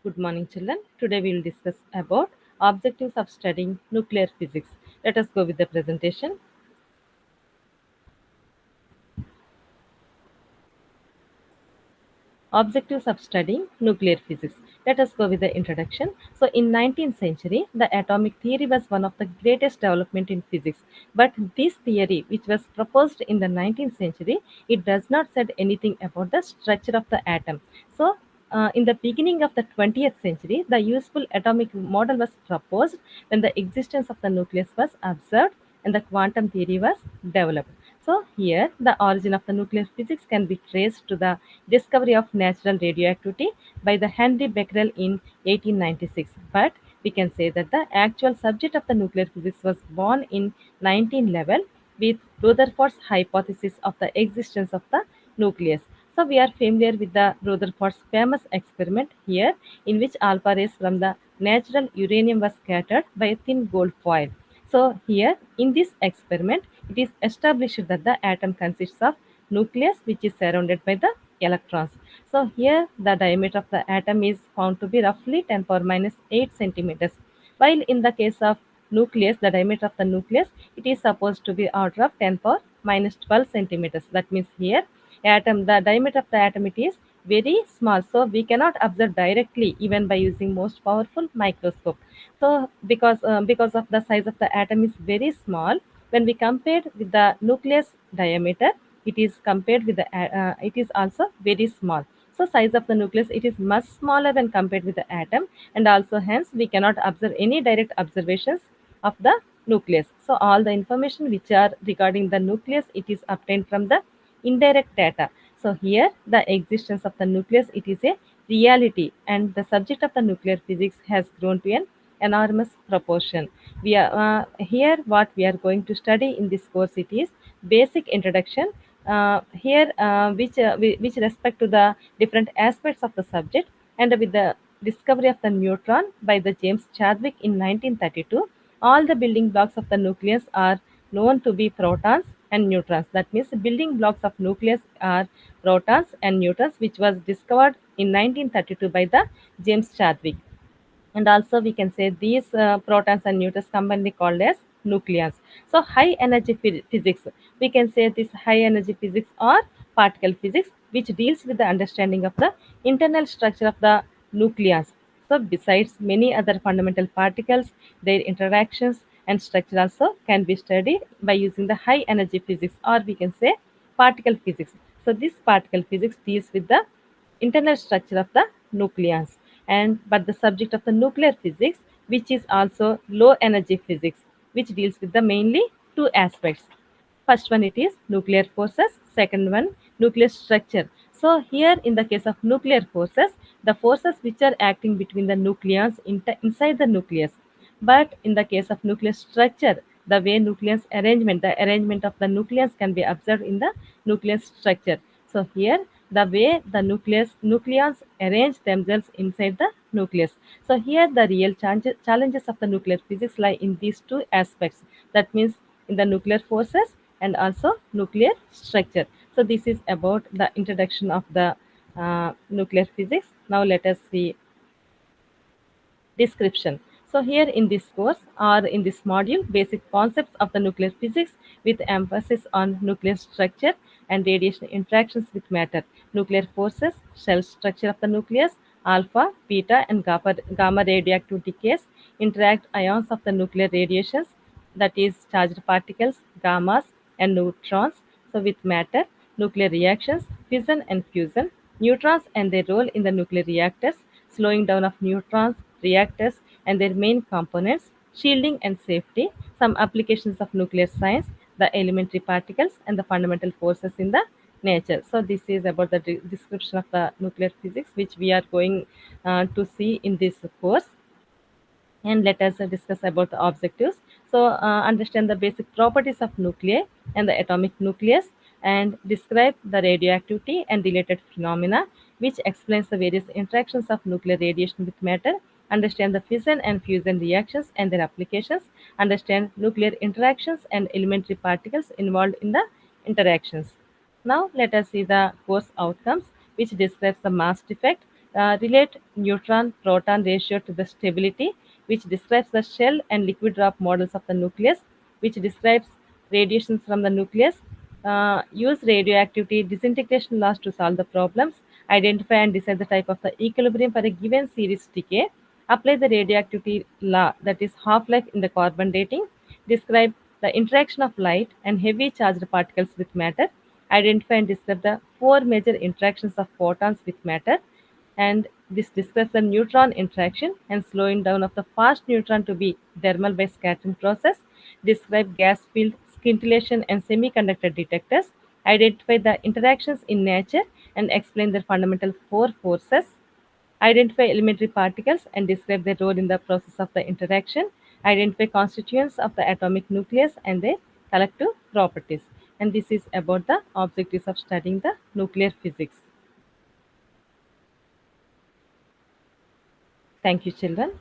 Good morning, children. Today we will discuss about objectives of studying nuclear physics. Let us go with the presentation. Objectives of studying nuclear physics. Let us go with the introduction. So, in 19th century, the atomic theory was one of the greatest development in physics. But this theory, which was proposed in the 19th century, it does not said anything about the structure of the atom. So, in the beginning of the 20th century, the useful atomic model was proposed when the existence of the nucleus was observed and the quantum theory was developed. So, here the origin of the nuclear physics can be traced to the discovery of natural radioactivity by the Henry Becquerel in 1896. But we can say that the actual subject of the nuclear physics was born in 1911 with Rutherford's hypothesis of the existence of the nucleus. So we are familiar with the Rutherford's famous experiment here in which alpha rays from the natural uranium was scattered by a thin gold foil. So here in this experiment it is established that the atom consists of nucleus which is surrounded by the electrons. So here the diameter of the atom is found to be roughly 10 power minus 8 centimeters. While in the case of nucleus, the diameter of the nucleus, it is supposed to be order of 10 power minus 12 centimeters. That means here the diameter of the atom it is very small. So we cannot observe directly even by using most powerful microscope. So because of the size of the atom is very small, when we compare with the nucleus diameter, it is compared with it is also very small. So size of the nucleus it is much smaller when compared with the atom, and also hence we cannot observe any direct observations of the nucleus. So all the information which are regarding the nucleus it is obtained from the indirect data. So here the existence of the nucleus it is a reality, and the subject of the nuclear physics has grown to an enormous proportion. We are here what we are going to study in this course it is basic introduction which respect to the different aspects of the subject, and with the discovery of the neutron by the James Chadwick in 1932, all the building blocks of the nucleus are known to be protons and neutrons. That means the building blocks of nucleus are protons and neutrons, which was discovered in 1932 by the James Chadwick. And also we can say these protons and neutrons commonly called as nucleons. So high energy physics, we can say this high energy physics or particle physics, which deals with the understanding of the internal structure of the nucleons. So besides many other fundamental particles, their interactions and structure also can be studied by using the high energy physics, or we can say particle physics. So this particle physics deals with the internal structure of the nucleons, and but the subject of the nuclear physics, which is also low energy physics, which deals with the mainly two aspects. First one it is nuclear forces, second one nuclear structure. So here in the case of nuclear forces, the forces which are acting between the nucleons inside the nucleus. But in the case of nuclear structure, the way nucleus arrangement, the arrangement of the nucleus can be observed in the nuclear structure. So here the way the nucleons arrange themselves inside the nucleus. So here the real challenges of the nuclear physics lie in these two aspects. That means in the nuclear forces and also nuclear structure. So this is about the introduction of the nuclear physics. Now let us see description. So here in this course or in this module, basic concepts of the nuclear physics with emphasis on nuclear structure and radiation interactions with matter, nuclear forces, shell structure of the nucleus, alpha, beta and gamma radioactivity case, interact ions of the nuclear radiations, that is charged particles, gammas and neutrons, so with matter, nuclear reactions, fission and fusion, neutrons and their role in the nuclear reactors, slowing down of neutrons, reactors and their main components, shielding and safety, some applications of nuclear science, the elementary particles and the fundamental forces in the nature. So this is about the description of the nuclear physics which we are going to see in this course. And let us discuss about the objectives. So understand the basic properties of nuclei and the atomic nucleus, and describe the radioactivity and related phenomena, which explains the various interactions of nuclear radiation with matter. Understand the fission and fusion reactions and their applications. Understand nuclear interactions and elementary particles involved in the interactions. Now let us see the course outcomes, which describes the mass defect, relate neutron proton ratio to the stability, which describes the shell and liquid drop models of the nucleus, which describes radiations from the nucleus, use radioactivity disintegration laws to solve the problems, identify and decide the type of the equilibrium for a given series decay, apply the radioactivity law, that is half life in the carbon dating, describe the interaction of light and heavy charged particles with matter, identify and describe the four major interactions of photons with matter, and this describes the neutron interaction and slowing down of the fast neutron to be thermal by scattering process, describe gas field, scintillation and semiconductor detectors, identify the interactions in nature and explain their fundamental four forces, identify elementary particles and describe their role in the process of the interaction, identify constituents of the atomic nucleus and their collective properties. And this is about the objectives of studying the nuclear physics. Thank you, children.